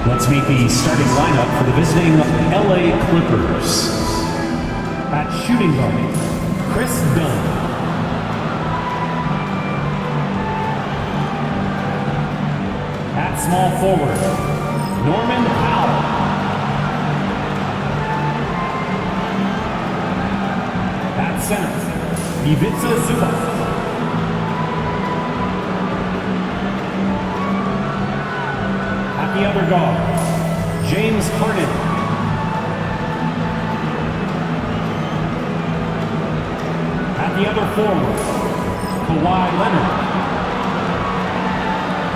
Let's meet the starting lineup for the visiting LA Clippers. At shooting guard, Chris Dunn. At small forward, Norman Powell. At center, Ivica Zubac. At the other guard, James Harden. At the other forward, Kawhi Leonard.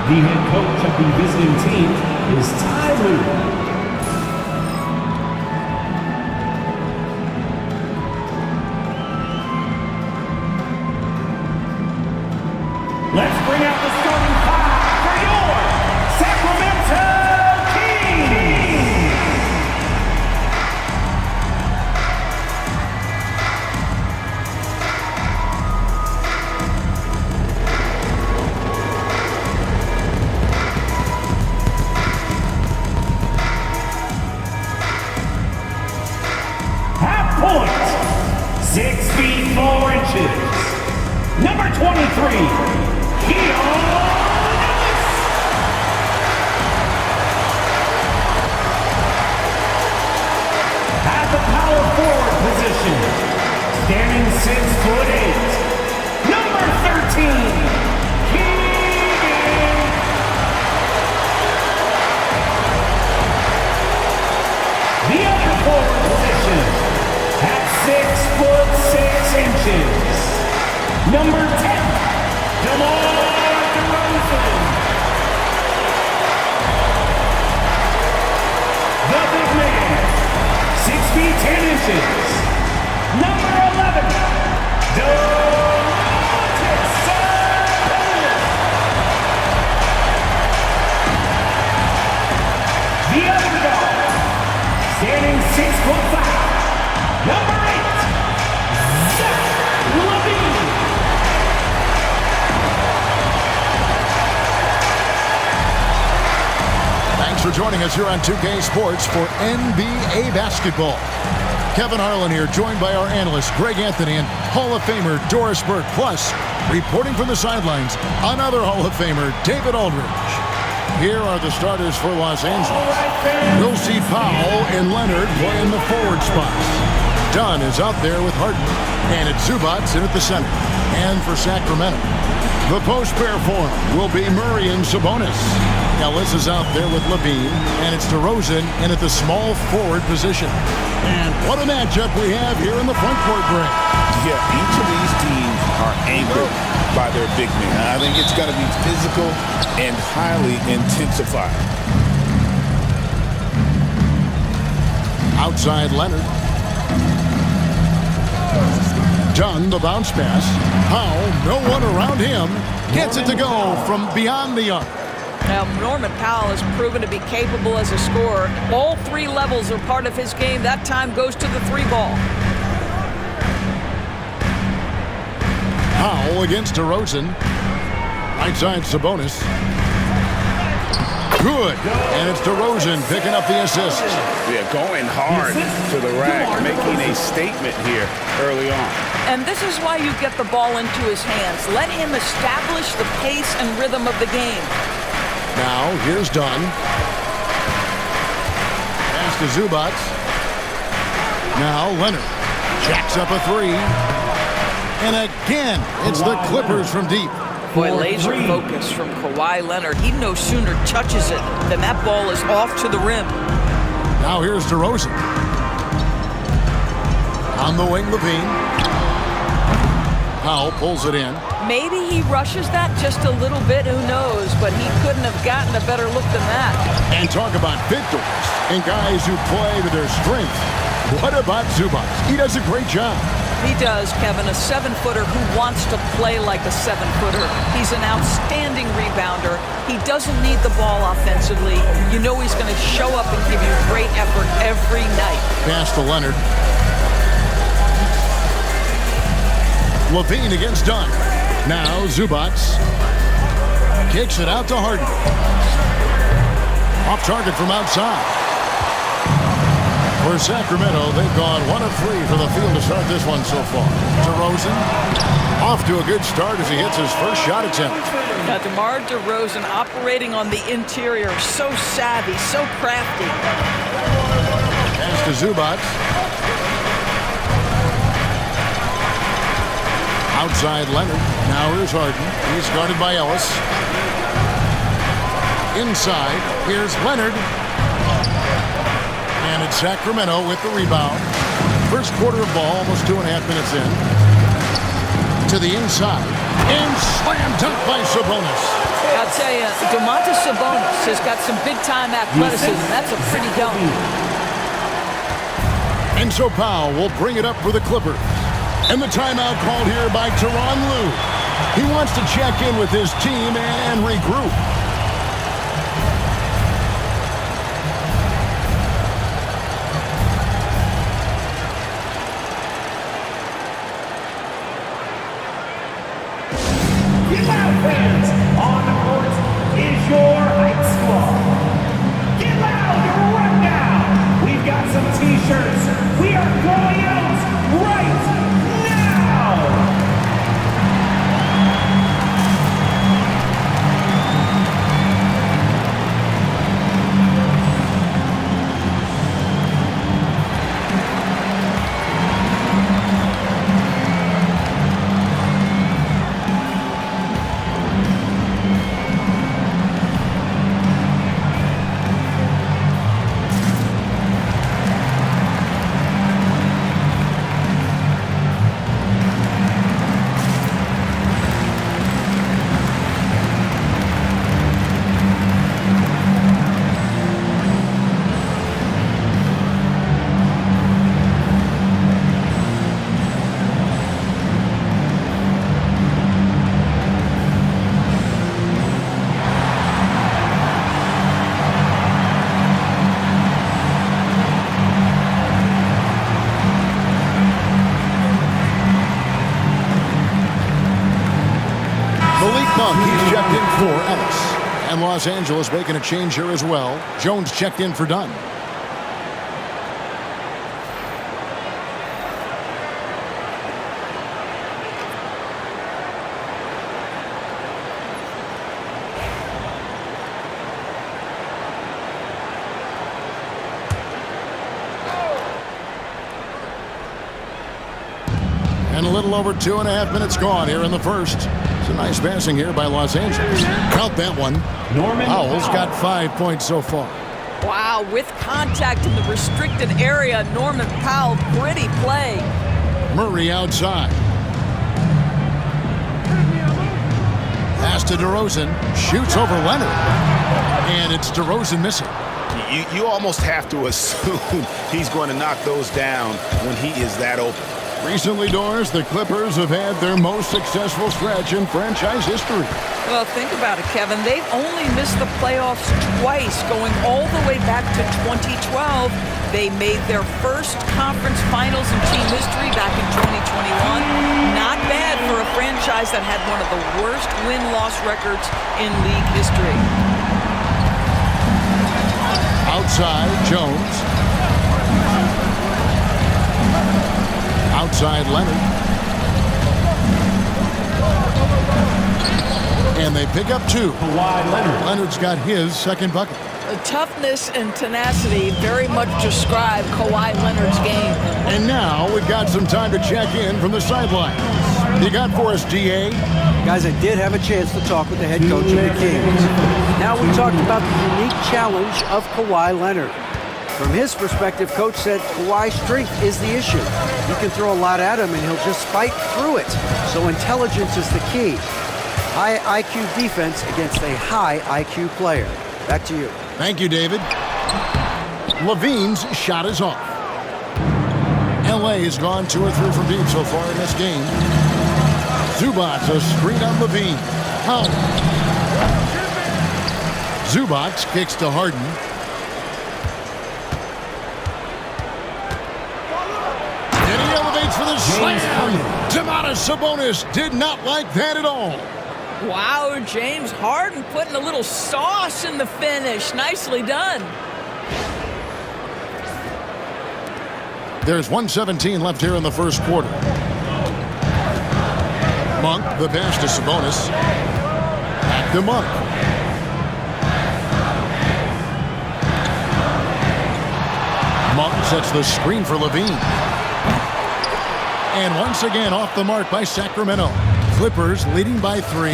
The head coach of the visiting team is Ty Lue. Let's bring out the starting five for your Sacramento Kings! Half point, 6 feet 4 inches. Number 23. At the power forward position, standing 6'8", number 13, Keegan. The other forward position, at 6'6" number 10. DeMar DeRozan. The big man, 6 feet 10 inches. Number 11, Domantas Sabonis. The other guard, standing 6'5", number 8, Zach LaVine. Thanks for joining us here on 2K Sports for NBA basketball. Kevin Harlan here, joined by our analyst Greg Anthony and Hall of Famer Doris Burke. Plus, reporting from the sidelines, another Hall of Famer, David Aldridge. Here are the starters for Los Angeles. We'll see Powell and Leonard playing the forward spots. Dunn is out there with Harden, and it's Zubac in at the center. And for Sacramento, the post pair form will be Murray and Sabonis. Ellis is out there with LaVine, and it's DeRozan in at the small forward position. And what a matchup we have here in the front court break. Yeah, each of these teams are anchored by their big men. I think it's going to be physical and highly intensified. Outside Leonard. Dunn, the bounce pass. Powell, no one around him. Gets it to go from beyond the arc. Now, Norman Powell has proven to be capable as a scorer. All three levels are part of his game. That time goes to the three ball. Powell against DeRozan. Right side Sabonis. Good. And it's DeRozan picking up the assist. Yeah, going hard to the rack, making a statement here early on. And this is why you get the ball into his hands. Let him establish the pace and rhythm of the game. Now, here's Dunn. Pass to Zubac. Now, Leonard jacks up a three. And again, it's the Clippers from deep. Boy, laser focus from Kawhi Leonard. He no sooner touches it than that ball is off to the rim. Now, here's DeRozan. On the wing, LaVine. Powell pulls it in. Maybe he rushes that just a little bit, who knows, but he couldn't have gotten a better look than that. And talk about victors and guys who play to their strength. What about Zubac? He does a great job. He does, Kevin, a 7-footer who wants to play like a 7-footer. He's an outstanding rebounder. He doesn't need the ball offensively. You know he's going to show up and give you great effort every night. Pass to Leonard. LaVine against Dunn. Now Zubac kicks it out to Harden. Off target from outside. For Sacramento, they've gone 1 of 3 from the field to start this one so far. DeRozan off to a good start as he hits his first shot attempt. Now, DeMar DeRozan operating on the interior, so savvy, so crafty. Pass to Zubac. Outside Leonard. Now here's Harden. He's guarded by Ellis. Inside, here's Leonard. And it's Sacramento with the rebound. First quarter of ball, almost 2.5 minutes in. To the inside. And slam dunk by Sabonis. I'll tell you, Domantas Sabonis has got some big-time athleticism. That's a pretty dunk. And so Powell will bring it up for the Clippers. And the timeout called here by Tyronn Lue. He wants to check in with his team and regroup. Get loud, fans! On the court is your Heights Squad. Get loud right now! We've got some t-shirts. We are going out right now! He's checked in for Ellis. And Los Angeles making a change here as well. Jones checked in for Dunn. And a little over 2.5 minutes gone here in the first. It's a nice passing here by Los Angeles. Count that one. Powell's got 5 points so far. Wow, with contact in the restricted area, Norman Powell, pretty play. Murray outside. Pass to DeRozan. Shoots over Leonard. And it's DeRozan missing. You almost have to assume he's going to knock those down when he is that open. Recently, Doris, the Clippers have had their most successful stretch in franchise history. Well, think about it, Kevin. They've only missed the playoffs twice, going all the way back to 2012. They made their first conference finals in team history back in 2021. Not bad for a franchise that had one of the worst win-loss records in league history. Outside, Jones. Outside Leonard. And they pick up 2. Kawhi Leonard. Leonard's got his second bucket. Toughness and tenacity very much describe Kawhi Leonard's game. And now we've got some time to check in from the sidelines. You got for us, DA? Guys, I did have a chance to talk with the head coach of the Kings. Now we talked about the unique challenge of Kawhi Leonard. From his perspective, Coach said Kawhi's strength is the issue. You can throw a lot at him and he'll just fight through it. So intelligence is the key. High IQ defense against a high IQ player. Back to you. Thank you, David. Levine's shot is off. LA has gone 2 or 3 from deep so far in this game. Zubac, a screen on Levine. Powell. Zubac kicks to Harden. And he elevates for the slam. Domantas Sabonis did not like that at all. Wow, James Harden putting a little sauce in the finish. Nicely done. There's 1:17 left here in the first quarter. Monk, the pass to Sabonis. Back to Monk. Monk sets the screen for Levine. And once again off the mark by Sacramento. Clippers leading by 3.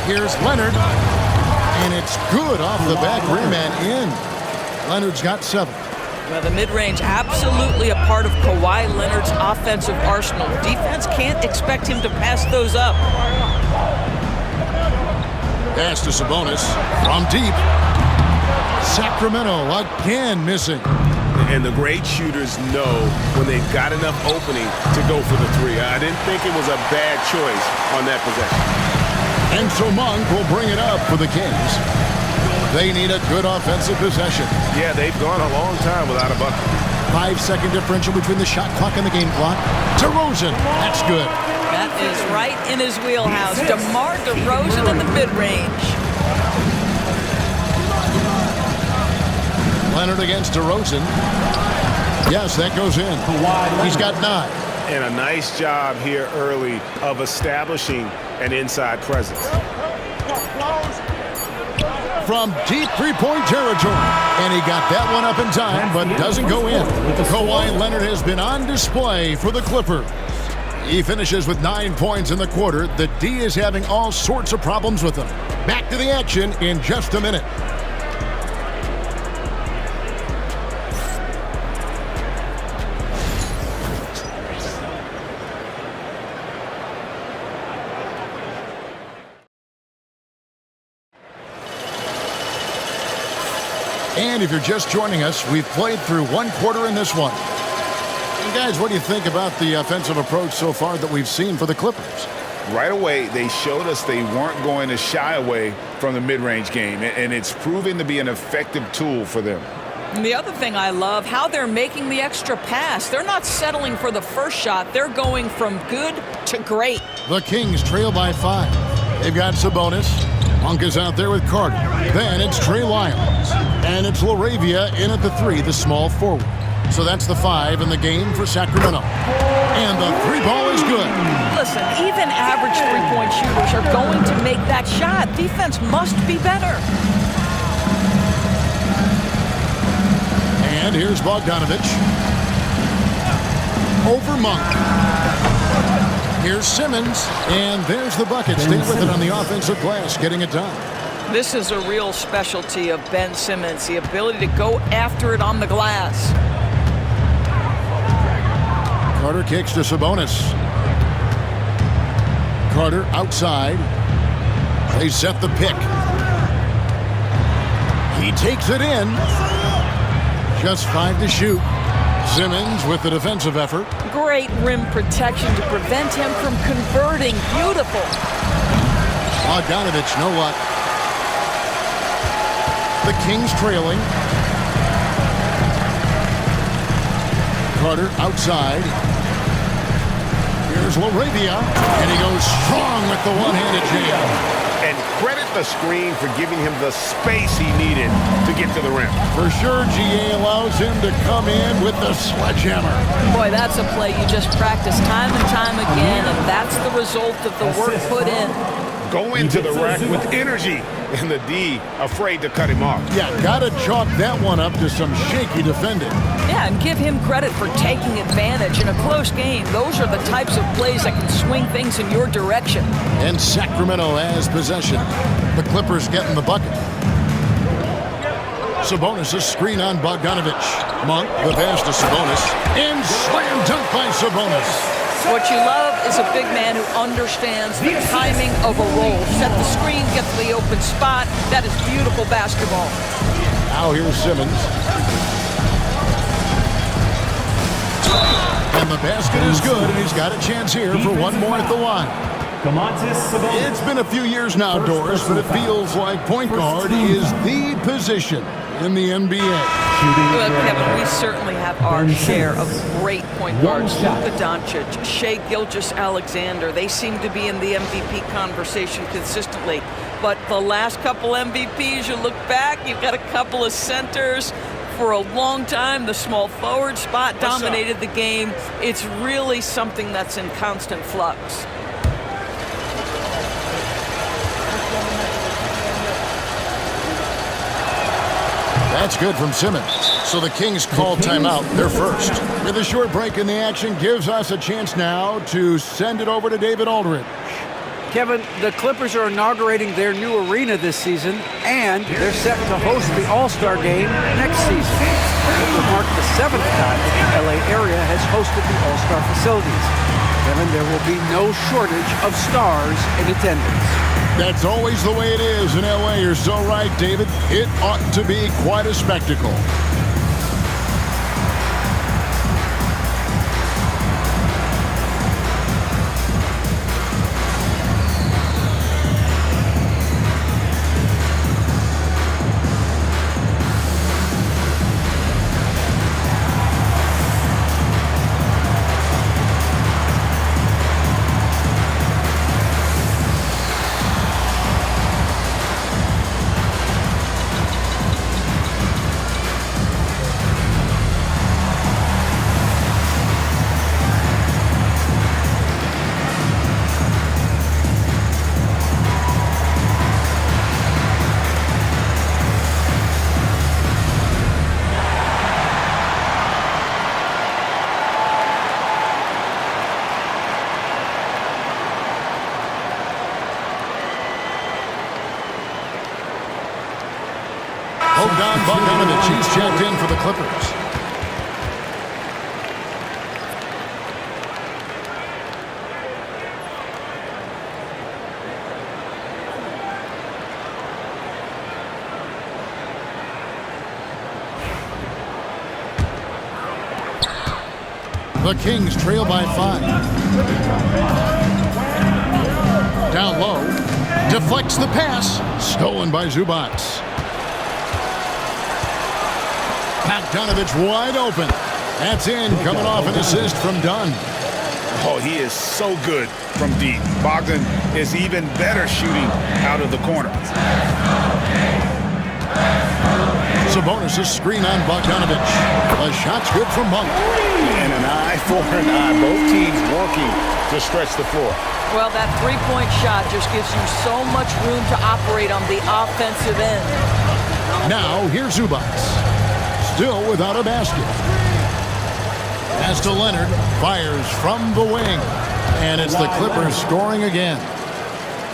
Here's Leonard. And it's good off the back rim and in. Leonard's got 7. Well, the mid-range absolutely a part of Kawhi Leonard's offensive arsenal. Defense can't expect him to pass those up. Pass to Sabonis from deep. Sacramento again missing. And the great shooters know when they've got enough opening to go for the 3. I didn't think it was a bad choice on that possession. And so Monk will bring it up for the Kings. They need a good offensive possession. Yeah, they've gone a long time without a bucket. 5-second differential between the shot clock and the game clock. DeRozan, that's good. That is right in his wheelhouse. DeMar DeRozan in the mid-range. Leonard against DeRozan. Yes, that goes in. He's got 9. And a nice job here early of establishing an inside presence. From deep three-point territory. And he got that one up in time, but doesn't go in. Kawhi Leonard has been on display for the Clippers. He finishes with 9 points in the quarter. The D is having all sorts of problems with him. Back to the action in just a minute. And if you're just joining us, we've played through 1 quarter in this one. And guys, what do you think about the offensive approach so far that we've seen for the Clippers? Right away, they showed us they weren't going to shy away from the mid-range game, and it's proving to be an effective tool for them. And the other thing I love, how they're making the extra pass. They're not settling for the first shot. They're going from good to great. The Kings trail by 5. They've got Sabonis. Monk is out there with Carter. Then it's Trey Lyles. And it's LaRavia in at the 3, the small forward. So that's the 5 in the game for Sacramento. And the 3 ball is good. Listen, even average three-point shooters are going to make that shot. Defense must be better. And here's Bogdanovich. Over Monk. Here's Simmons. And there's the bucket. Stay with it on the offensive glass, getting it done. This is a real specialty of Ben Simmons, the ability to go after it on the glass. Carter kicks to Sabonis. Carter outside. They set the pick. He takes it in. Just 5 to shoot. Simmons with the defensive effort. Great rim protection to prevent him from converting. Beautiful. Bogdanovich, no luck. The Kings trailing. Carter outside. Here's LaRavia. And he goes strong with the one-handed jam. And credit the screen for giving him the space he needed to get to the rim. For sure, GA allows him to come in with the sledgehammer. Boy, that's a play you just practice time and time again, and that's the result of the work put in. Go into the rack with energy, and the D afraid to cut him off. Yeah, gotta chalk that one up to some shaky defending. Yeah, and give him credit for taking advantage in a close game. Those are the types of plays that can swing things in your direction. And Sacramento has possession. The Clippers getting the bucket. Sabonis' screen on Bogdanovich. Monk, the pass to Sabonis. And slam dunk by Sabonis. What you love is a big man who understands the timing of a roll. Set the screen, get to the open spot. That is beautiful basketball. Now here's Simmons. And the basket is good, and he's got a chance here for one more at the line. It's been a few years now, Doris, but it feels like point guard is the position in the NBA. Well, Kevin, we certainly have our share of great point guards. Luka Doncic, Shai Gilgeous-Alexander, they seem to be in the MVP conversation consistently. But the last couple MVPs, you look back, you've got a couple of centers. For a long time, the small forward spot dominated the game. It's really something that's in constant flux. That's good from Simmons. So the Kings call timeout, their first. With a short break in the action gives us a chance now to send it over to David Aldridge. Kevin, the Clippers are inaugurating their new arena this season, and they're set to host the All-Star Game next season. It will mark the 7th time that the LA area has hosted the All-Star facilities. Kevin, there will be no shortage of stars in attendance. That's always the way it is in LA. You're so right, David. It ought to be quite a spectacle. He's checked in for the Clippers. The Kings trail by 5. Down low. Deflects the pass. Stolen by Zubats. Bogdanovich wide open. That's in, coming off an assist from Dunn. Oh, he is so good from deep. Bogdan is even better shooting out of the corner. Sabonis' screen on Bogdanovich. The shot's good from Monk. And an eye for an eye. Both teams working to stretch the floor. Well, that three-point shot just gives you so much room to operate on the offensive end. Now, here's Zubats. Still without a basket. As to Leonard, fires from the wing. And it's the Clippers scoring again.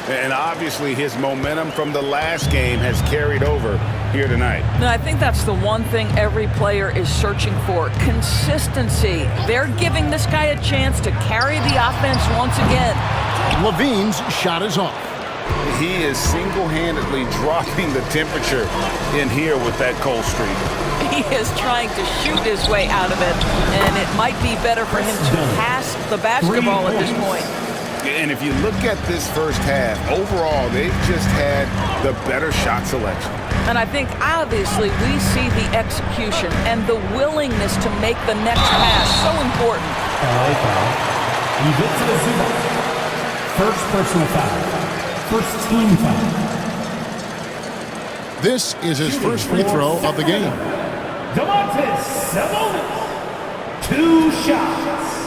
And obviously his momentum from the last game has carried over here tonight. No, I think that's the one thing every player is searching for. Consistency. They're giving this guy a chance to carry the offense once again. Levine's shot is off. He is single-handedly dropping the temperature in here with that cold streak. He is trying to shoot his way out of it, and it might be better for him to pass the basketball at this point. And if you look at this first half, overall, they've just had the better shot selection. And I think, obviously, we see the execution and the willingness to make the next pass so important. You get to the Zubats. First personal foul. First team foul. This is his first free throw of the game. Domantas Sabonis. 2 shots.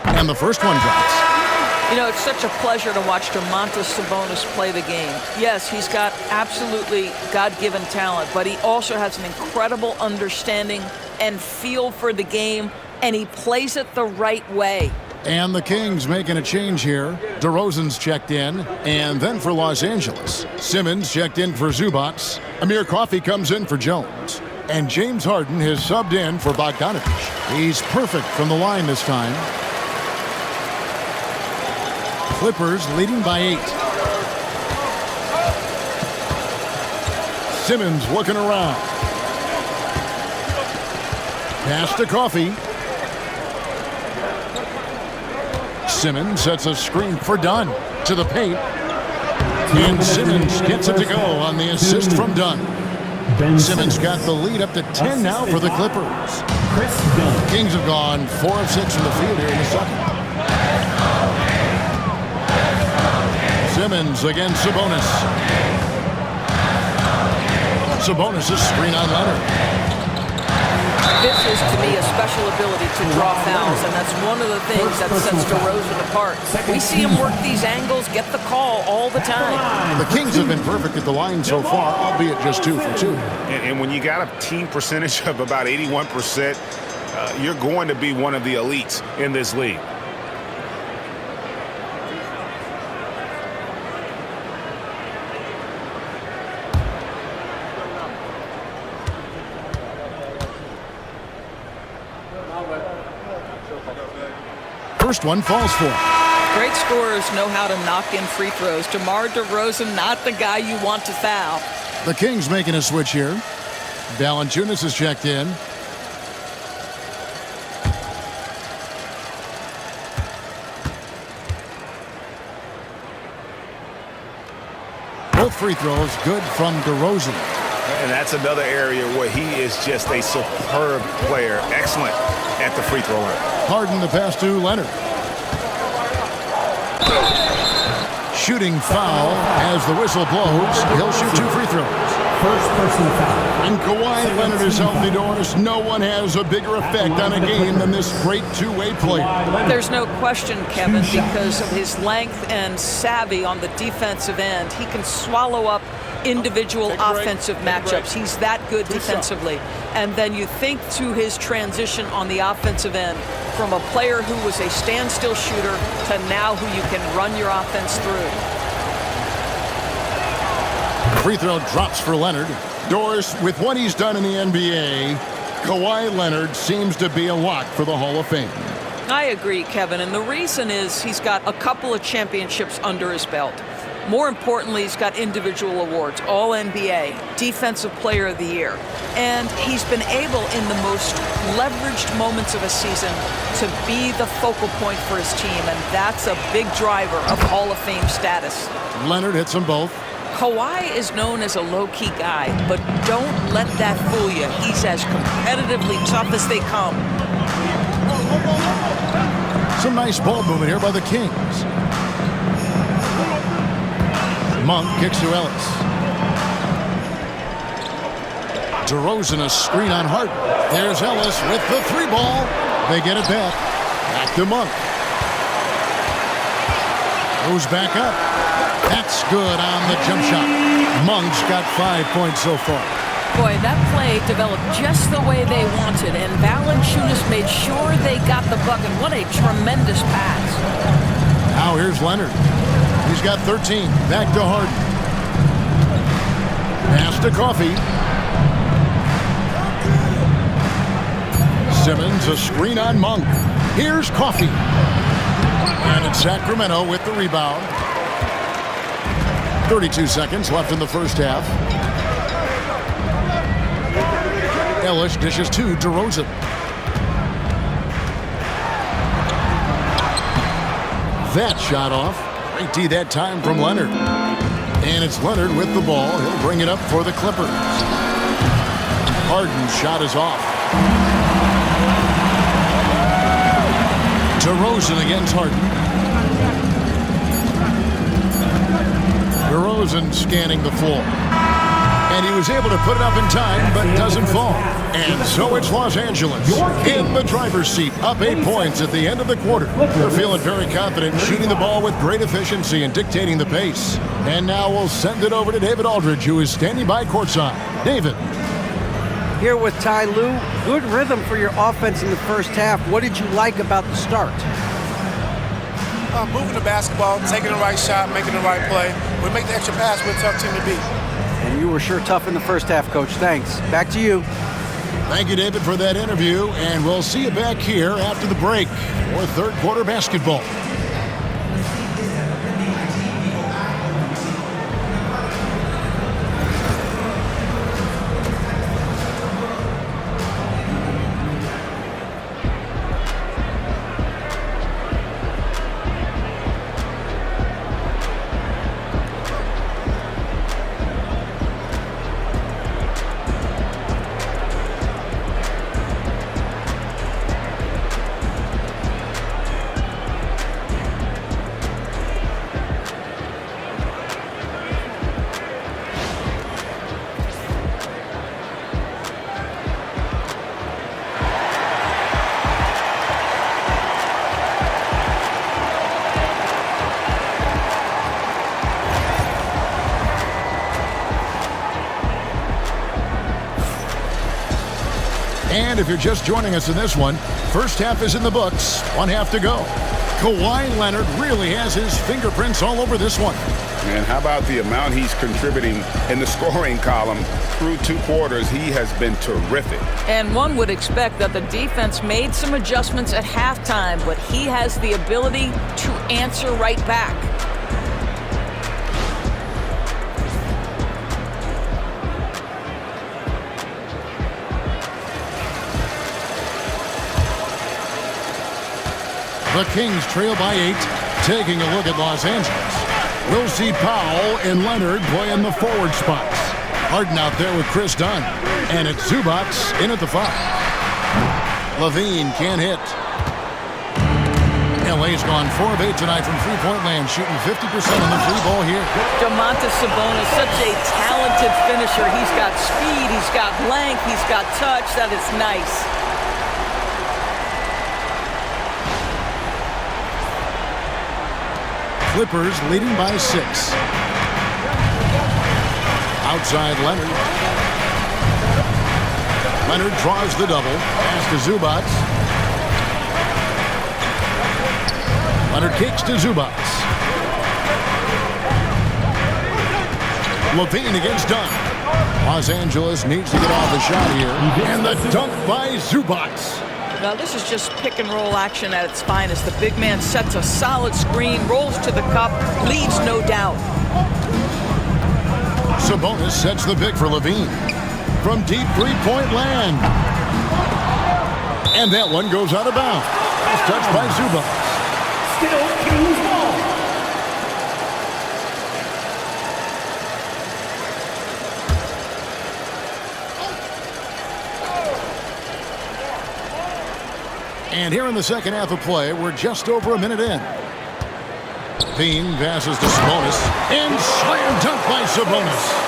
And the first one drops. You know, it's such a pleasure to watch Domantas Sabonis play the game. Yes, he's got absolutely God-given talent, but he also has an incredible understanding and feel for the game, and he plays it the right way. And the Kings making a change here. DeRozan's checked in, and then for Los Angeles. Simmons checked in for Zubats. Amir Coffey comes in for Jones. And James Harden has subbed in for Bogdanovich. He's perfect from the line this time. Clippers leading by 8. Simmons looking around. Pass to Coffee. Simmons sets a screen for Dunn to the paint. And Simmons gets it to go on the assist from Dunn. Simmons got the lead up to 10 now for the Clippers. Kings have gone 4 of 6 from the field here in the second. Simmons against Sabonis. Sabonis' screen on Leonard. This is, to me, a special ability to draw fouls, and that's one of the things that sets DeRozan apart. We see him work these angles, get the call all the time. The Kings have been perfect at the line so far, albeit just 2 for 2. And when you got a team percentage of about 81%, you're going to be one of the elites in this league. First one falls for. Great scorers know how to knock in free throws. DeMar DeRozan, not the guy you want to foul. The Kings making a switch here. Valanciunas is checked in. Both free throws good from DeRozan. And that's another area where he is just a superb player. Excellent at the free throw line. Harden the pass to Leonard. Shooting foul as the whistle blows. He'll shoot 2 free throws. First person foul. And Kawhi Leonard is healthy, Doris. No one has a bigger effect on a game than this great two-way player. There's no question, Kevin, because of his length and savvy on the defensive end. He can swallow up individual offensive matchups. He's that good defensively. And then you think to his transition on the offensive end from a player who was a standstill shooter to now who you can run your offense through. Free throw drops for Leonard. Doris, with what he's done in the NBA, Kawhi Leonard seems to be a lock for the Hall of Fame. I agree, Kevin, and the reason is he's got a couple of championships under his belt. More importantly, he's got individual awards, All-NBA, Defensive Player of the Year. And he's been able, in the most leveraged moments of a season, to be the focal point for his team, and that's a big driver of Hall of Fame status. Leonard hits them both. Kawhi is known as a low-key guy, but don't let that fool you. He's as competitively tough as they come. Some nice ball movement here by the Kings. Monk kicks to Ellis. DeRozan a screen on Harden. There's Ellis with the 3 ball. They get it back. Back to Monk. Goes back up. That's good on the jump shot. Monk's got 5 points so far. Boy, that play developed just the way they wanted, and Valanciunas made sure they got the bucket. What a tremendous pass. Now here's Leonard. He's got 13. Back to Harden. Pass to Coffee. Simmons a screen on Monk. Here's Coffee. And it's Sacramento with the rebound. 32 seconds left in the first half. Ellis dishes to DeRozan. That shot off. Great D that time from Leonard. And it's Leonard with the ball. He'll bring it up for the Clippers. Harden's shot is off. DeRozan against Harden. DeRozan scanning the floor. And he was able to put it up in time, but doesn't fall. And so it's Los Angeles in the driver's seat, up 8 points at the end of the quarter. They're feeling very confident, shooting the ball with great efficiency and dictating the pace. And now we'll send it over to David Aldridge, who is standing by courtside. David. Here with Ty Lue, good rhythm for your offense in the first half. What did you like about the start? Moving the basketball, taking the right shot, making the right play. We make the extra pass, we're a tough team to beat. And you were sure tough in the first half, Coach. Thanks. Back to you. Thank you, David, for that interview. And we'll see you back here after the break for third quarter basketball. And if you're just joining us in this one, first half is in the books, one half to go. Kawhi Leonard really has his fingerprints all over this one. And how about the amount he's contributing in the scoring column through 2 quarters? He has been terrific. And one would expect that the defense made some adjustments at halftime, but he has the ability to answer right back. The Kings trail by 8. Taking a look at Los Angeles. We'll see Powell and Leonard play in the forward spots. Harden out there with Chris Dunn. And it's Zubac in at the 5. Levine can't hit. LA's gone 4 of 8 tonight from three-point land, shooting 50% on the free ball here. Domantas Sabonis, such a talented finisher. He's got speed, he's got length, he's got touch. That is nice. Clippers leading by 6. Outside Leonard. Leonard draws the double. Pass to Zubac. Leonard kicks to Zubac. Levine against Dunn. Los Angeles needs to get off a shot here. And the dunk by Zubac. Now this is just pick and roll action at its finest. The big man sets a solid screen, rolls to the cup, leads no doubt. Sabonis sets the pick for Levine. From deep three-point land. And that one goes out of bounds. Last touch by Zubac. Still Kings ball. And here in the second half of play, we're just over a minute in. Bean passes to Sabonis. And slam dunk by Sabonis.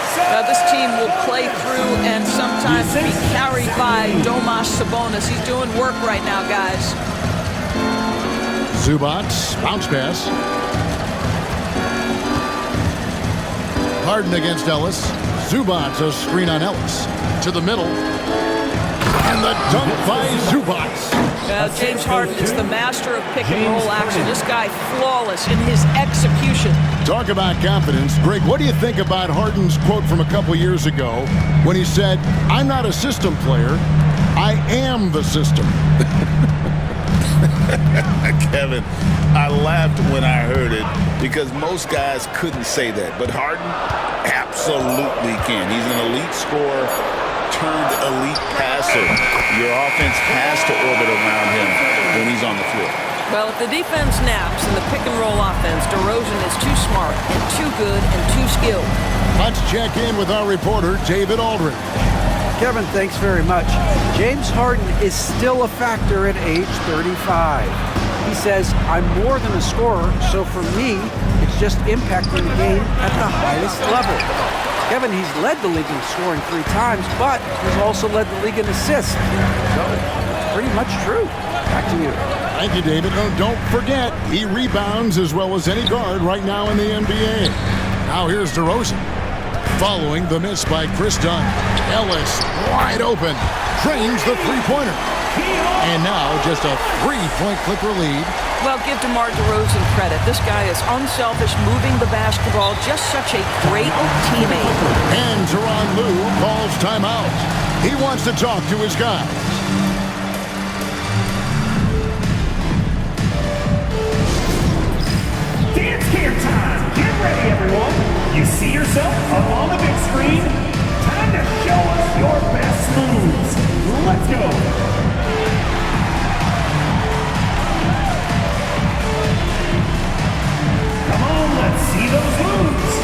This team will play through and sometimes be carried by Domas Sabonis. He's doing work right now, guys. Zubac, bounce pass. Harden against Ellis. Zubac, a screen on Ellis. To the middle. And the dunk by Zubac. James Harden is the master of pick and roll action. This guy flawless in his execution. Talk about confidence. Greg, what do you think about Harden's quote from a couple years ago when he said, "I'm not a system player, I am the system"? Kevin, I laughed when I heard it because most guys couldn't say that. But Harden absolutely can. He's an elite scorer turned elite passer. Your offense has to orbit around him when he's on the floor. Well, if the defense naps in the pick and roll offense, DeRozan is too smart and too good and too skilled. Let's check in with our reporter, David Aldridge. Kevin, thanks very much. James Harden is still a factor at age 35. He says, "I'm more than a scorer, so for me, it's just impacting the game at the highest level." Kevin, he's led the league in scoring 3 times, but he's also led the league in assists. So, pretty much true. Back to you. Thank you, David. Oh, don't forget, he rebounds as well as any guard right now in the NBA. Now here's DeRozan. Following the miss by Chris Dunn. Ellis, wide open, drains the three-pointer. And now just a 3-point Clipper lead. Well, give DeMar DeRozan credit. This guy is unselfish, moving the basketball, just such a great teammate. And Tyronn Lue calls timeout. He wants to talk to his guys. Dance cam time. Get ready, everyone. You see yourself up on the big screen? Time to show us your best moves. Let's go. Come on, let's see those moves.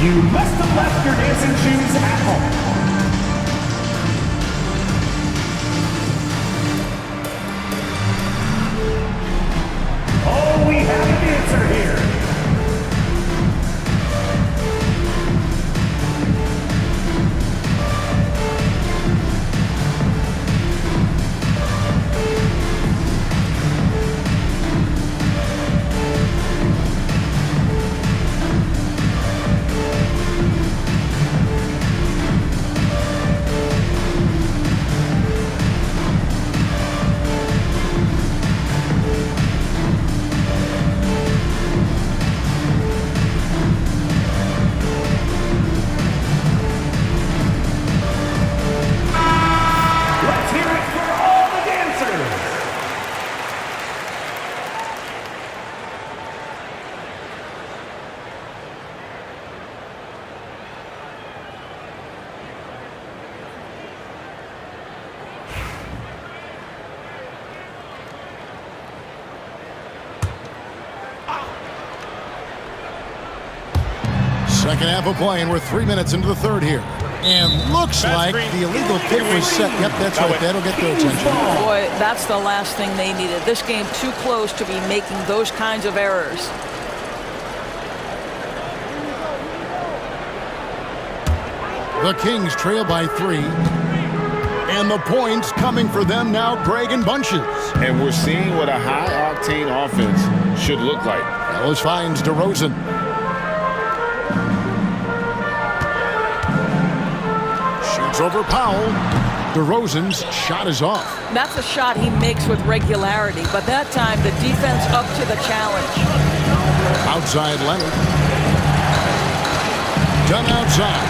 You must have left your dancing shoes at home. Oh, we have an answer here. Second half of play, and we're 3 minutes into the third here. And looks like the illegal kick was set. Yep, that's right. That'll get their attention. Boy, that's the last thing they needed. This game too close to be making those kinds of errors. The Kings trail by 3. And the points coming for them now, Greg, in bunches. And we're seeing what a high-octane offense should look like. Ellis finds DeRozan. Shoots over Powell. DeRozan's shot is off. That's a shot he makes with regularity, but that time the defense up to the challenge. Outside Leonard. Done outside.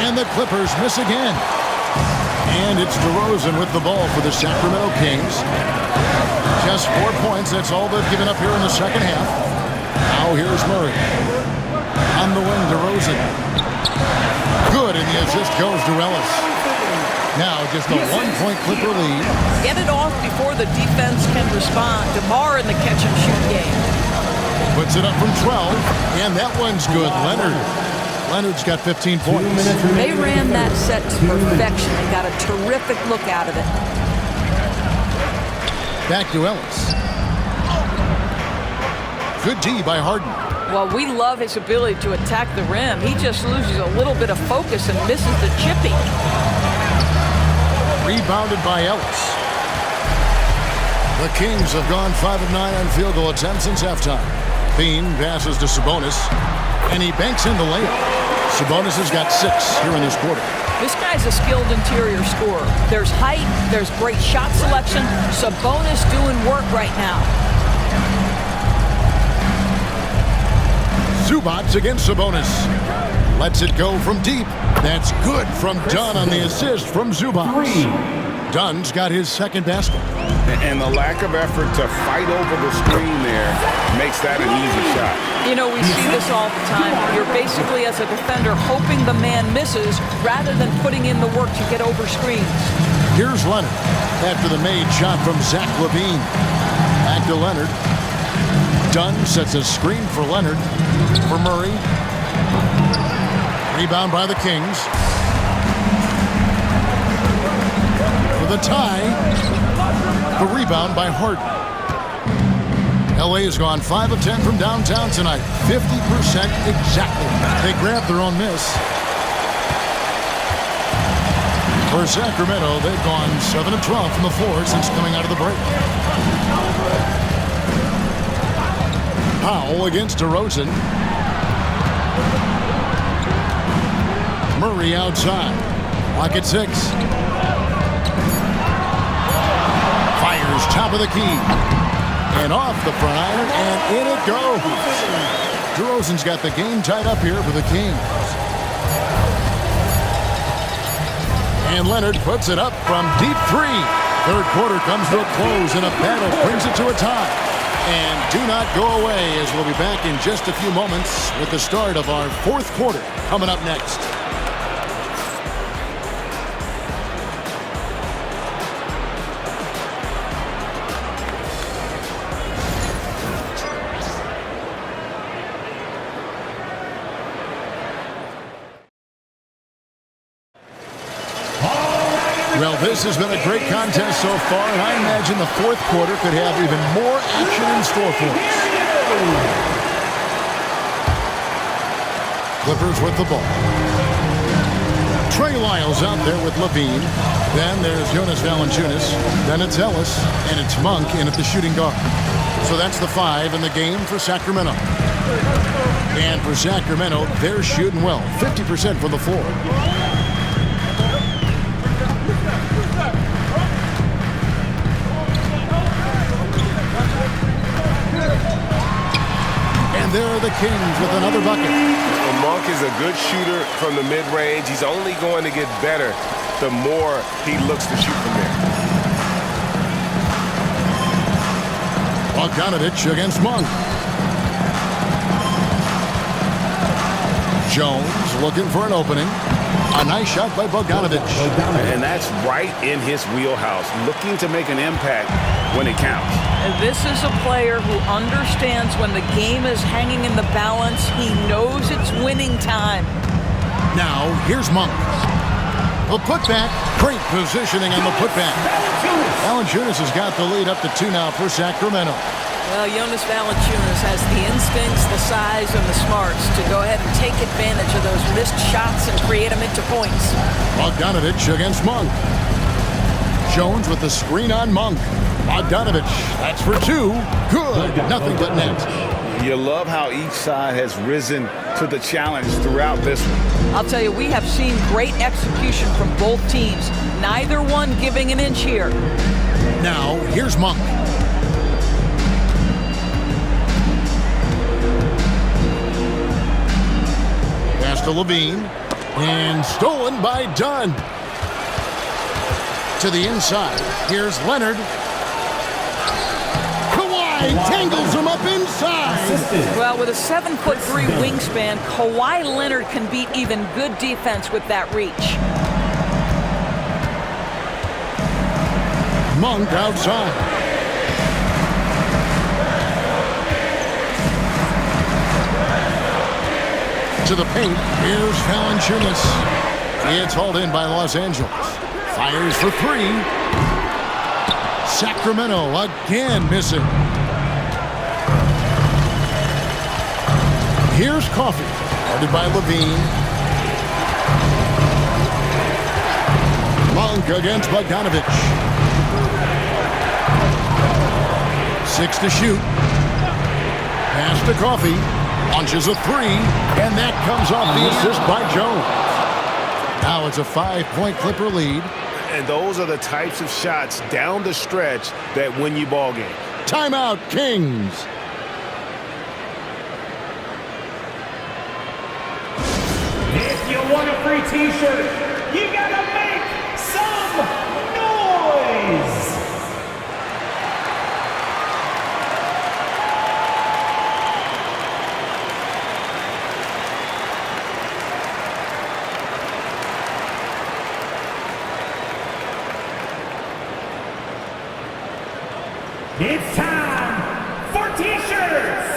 And the Clippers miss again. And it's DeRozan with the ball for the Sacramento Kings. Just 4 points. That's all they've given up here in the second half. Now here's Murray. On the wing, DeRozan. Good, and the assist goes to Ellis. Now just a 1-point Clipper lead. Get it off before the defense can respond. DeMar in the catch-and-shoot game. Puts it up from 12, and that one's good. Leonard's got 15 points. They ran that set to perfection. They got a terrific look out of it. Back to Ellis. Good D by Harden. Well, we love his ability to attack the rim. He just loses a little bit of focus and misses the chippy. Rebounded by Ellis. The Kings have gone 5 of 9 on field goal attempts since halftime. Bean passes to Sabonis, and he banks in the layup. Sabonis has got 6 here in this quarter. This guy's a skilled interior scorer. There's height, there's great shot selection. Sabonis doing work right now. Zubac against Sabonis. Lets it go from deep. That's good from Dunn on the assist from Zubac. Dunn's got his second basket. And the lack of effort to fight over the screen there makes that an easy shot. You know, we see this all the time. You're basically, as a defender, hoping the man misses rather than putting in the work to get over screens. Here's Leonard after the made shot from Zach LaVine. Back to Leonard. Dunn sets a screen for Leonard. For Murray. Rebound by the Kings. For the tie. The rebound by Harden. LA has gone 5 of 10 from downtown tonight. 50% exactly. They grabbed their own miss. For Sacramento, they've gone 7 of 12 from the floor since coming out of the break. Powell against DeRozan. Murray outside. Clock at 6. Fires top of the key. And off the front iron, and in it goes. DeRozan's got the game tied up here for the Kings. And Leonard puts it up from deep 3. Third quarter comes to a close, and a battle brings it to a tie. And do not go away, as we'll be back in just a few moments with the start of our fourth quarter coming up next. Well, this has been a great contest so far, and I imagine the fourth quarter could have even more action in store for us. Clippers with the ball. Trey Lyles out there with LaVine. Then there's Jonas Valanciunas. Then it's Ellis, and it's Monk in at the shooting guard. So that's the 5 in the game for Sacramento. And for Sacramento, they're shooting well, 50% from the floor. And there are the Kings with another bucket. Well, Monk is a good shooter from the mid-range. He's only going to get better the more he looks to shoot from there. Bogdanovich against Monk. Jones looking for an opening. A nice shot by Bogdanovich. And that's right in his wheelhouse, looking to make an impact when it counts. And this is a player who understands when the game is hanging in the balance. He knows it's winning time. Now, here's Monk. The putback. Great positioning on the putback. Valanciunas has got the lead up to 2 now for Sacramento. Well, Jonas Valanciunas has the instincts, the size, and the smarts to go ahead and take advantage of those missed shots and create them into points. Bogdanovich against Monk. Jones with the screen on Monk. Bogdanovich, that's for 2. Good. Nothing but net. You love how each side has risen to the challenge throughout this one. I'll tell you, we have seen great execution from both teams. Neither one giving an inch here. Now, here's Monk. Pass to Levine. And stolen by Dunn. To the inside. Here's Leonard. Tangles him up inside. Well, with a 7'3" wingspan, Kawhi Leonard can beat even good defense with that reach. Monk outside. To the paint. Here's Valanciunas. It's hauled in by Los Angeles. Fires for 3. Sacramento again missing. Here's Coffey, guarded by Levine. Monk against Bogdanovich. 6 to shoot. Pass to Coffey. Launches a 3. And that comes off the assist by Jones. Now it's a 5-point Clipper lead. And those are the types of shots down the stretch that win you ball game. Timeout, Kings. If you want a free t-shirt, you gotta make some noise! It's time for t-shirts!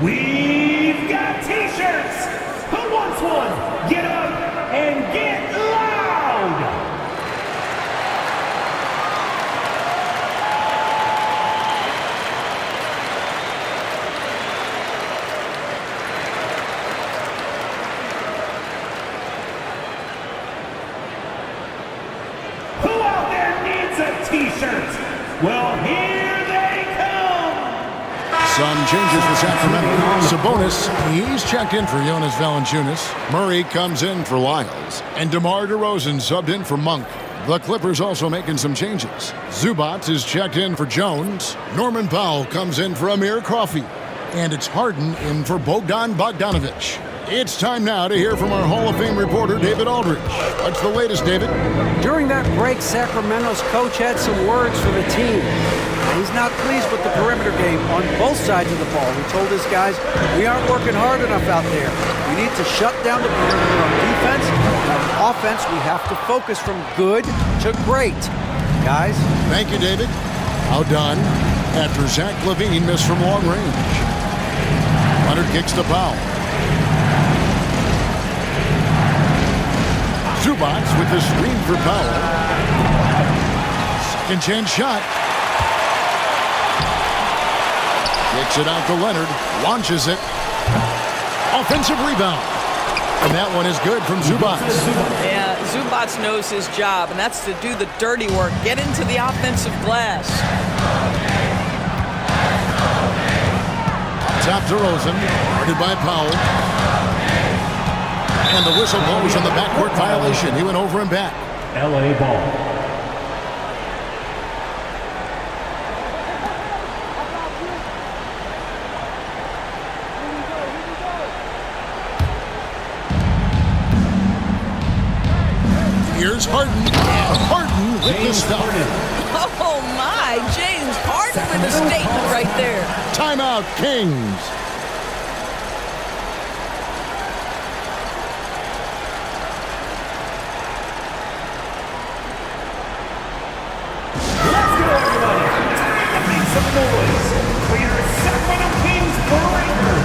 We've got t-shirts! Who wants one? Get up and get loud! Who out there needs a t-shirt? Well, here they come! Some changes for Sacramento. Sabonis, he's checked in for Jonas Valanciunas. Murray comes in for Lyles. And DeMar DeRozan subbed in for Monk. The Clippers also making some changes. Zubac is checked in for Jones. Norman Powell comes in for Amir Coffey. And it's Harden in for Bogdan Bogdanovich. It's time now to hear from our Hall of Fame reporter, David Aldridge. What's the latest, David? During that break, Sacramento's coach had some words for the team. He's not pleased with the perimeter game on both sides of the ball. He told his guys, we aren't working hard enough out there. We need to shut down the perimeter on defense. And on offense, we have to focus from good to great. Guys? Thank you, David. Outdone after Zach LaVine missed from long range. Leonard kicks to Powell. Zubac with the screen for Powell. Second chance shot. Kicks it out to Leonard. Launches it. Offensive rebound. And that one is good from Zubac. Yeah, Zubac knows his job, and that's to do the dirty work. Get into the offensive glass. Top to Rosen. Guarded by Powell. And the whistle blows on the backcourt violation. He went over and back. LA ball. Here's Harden, and Harden with the stop. Oh, my. James Harden with a statement right there. Timeout, Kings. Let's go, everybody. And make some noise for your Sacramento Kings breaker.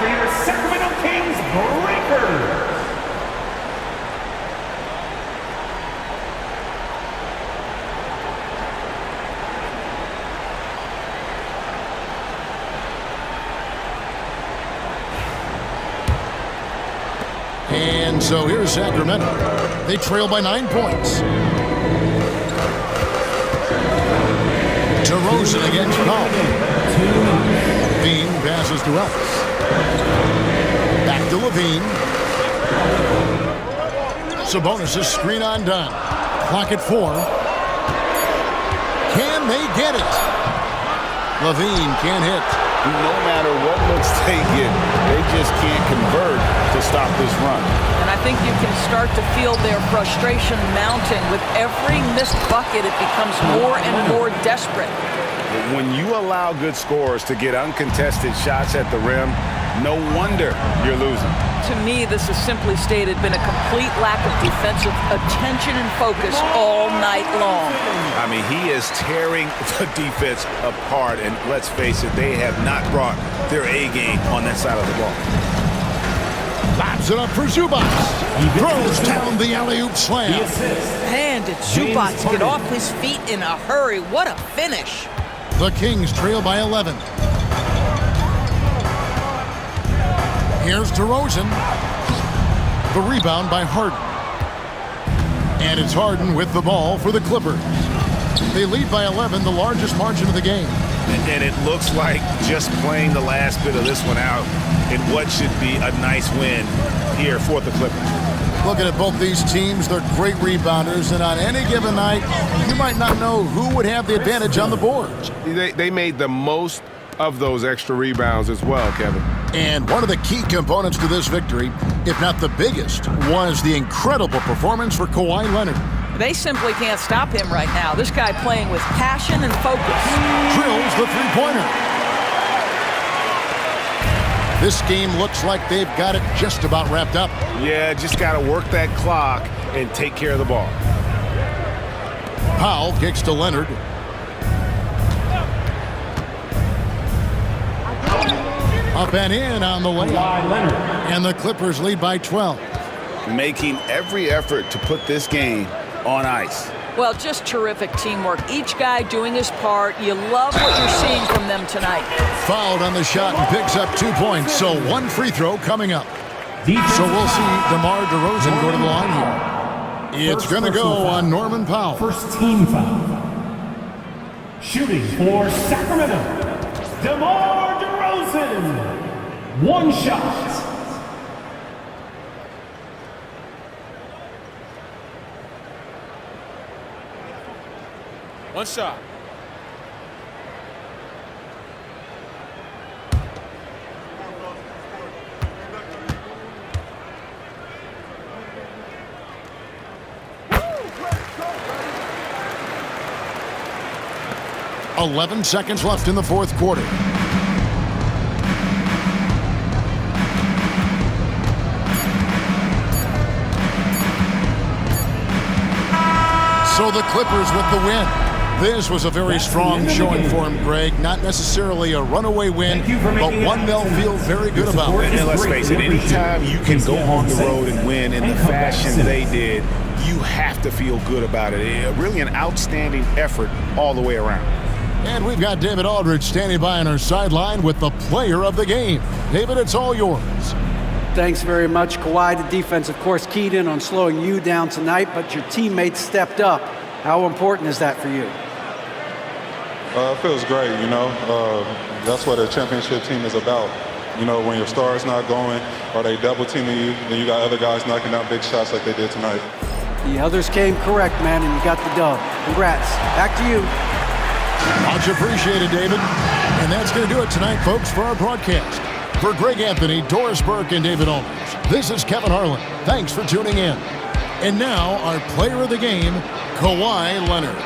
For your Sacramento Kings breaker. And so here's Sacramento. They trail by 9 points. DeRozan against Powell. Levine passes to Ellis. Back to Levine. Sabonis' screen on done. Clock at 4. Can they get it? Levine can't hit. No matter what looks they get, they just can't convert to stop this run. And I think you can start to feel their frustration mounting. With every missed bucket, it becomes more and more desperate. When you allow good scorers to get uncontested shots at the rim, no wonder you're losing. To me, this has simply stated been a complete lack of defensive attention and focus all night long. I mean, he is tearing the defense apart, and let's face it, they have not brought their A game on that side of the ball. Lobs it up for Zubac. Throws down the alley-oop slam. Man, did Zubac get off his feet in a hurry. What a finish. The Kings trail by 11. Here's DeRozan. The rebound by Harden. And it's Harden with the ball for the Clippers. They lead by 11, the largest margin of the game. And it looks like just playing the last bit of this one out in what should be a nice win here for the Clippers. Looking at both these teams, they're great rebounders, and on any given night, you might not know who would have the advantage on the boards. They made the most of those extra rebounds as well, Kevin. And one of the key components to this victory, if not the biggest, was the incredible performance for Kawhi Leonard. They simply can't stop him right now. This guy playing with passion and focus. Drills the three-pointer. This game looks like they've got it just about wrapped up. Yeah, just got to work that clock and take care of the ball. Powell kicks to Leonard. Up and in on the way. And the Clippers lead by 12. Making every effort to put this game on ice. Well, just terrific teamwork. Each guy doing his part. You love what you're seeing from them tonight. Fouled on the shot and picks up 2 points. So one free throw coming up. So we'll see DeMar DeRozan go to the line here. It's going to go on Norman Powell. First team foul. Shooting for Sacramento, DeMar DeRozan. One shot. One shot. 11 seconds left in the fourth quarter. So the Clippers with the win. This was a very strong showing for him, Greg. Not necessarily a runaway win, but one they'll feel very good about. And let's face it, anytime you can go on the road and win in the fashion they did, you have to feel good about it. Really an outstanding effort all the way around. And we've got David Aldridge standing by on our sideline with the player of the game. David, it's all yours. Thanks very much, Kawhi. The defense, of course, keyed in on slowing you down tonight, but your teammates stepped up. How important is that for you? It feels great, you know. That's what a championship team is about. You know, when your star's not going or they double teaming you, then you got other guys knocking down big shots like they did tonight. The others came correct, man, and you got the dub. Congrats. Back to you. Much appreciated, David. And that's going to do it tonight, folks, for our broadcast. For Greg Anthony, Doris Burke, and David Aldridge, this is Kevin Harlan. Thanks for tuning in. And now, our player of the game, Kawhi Leonard.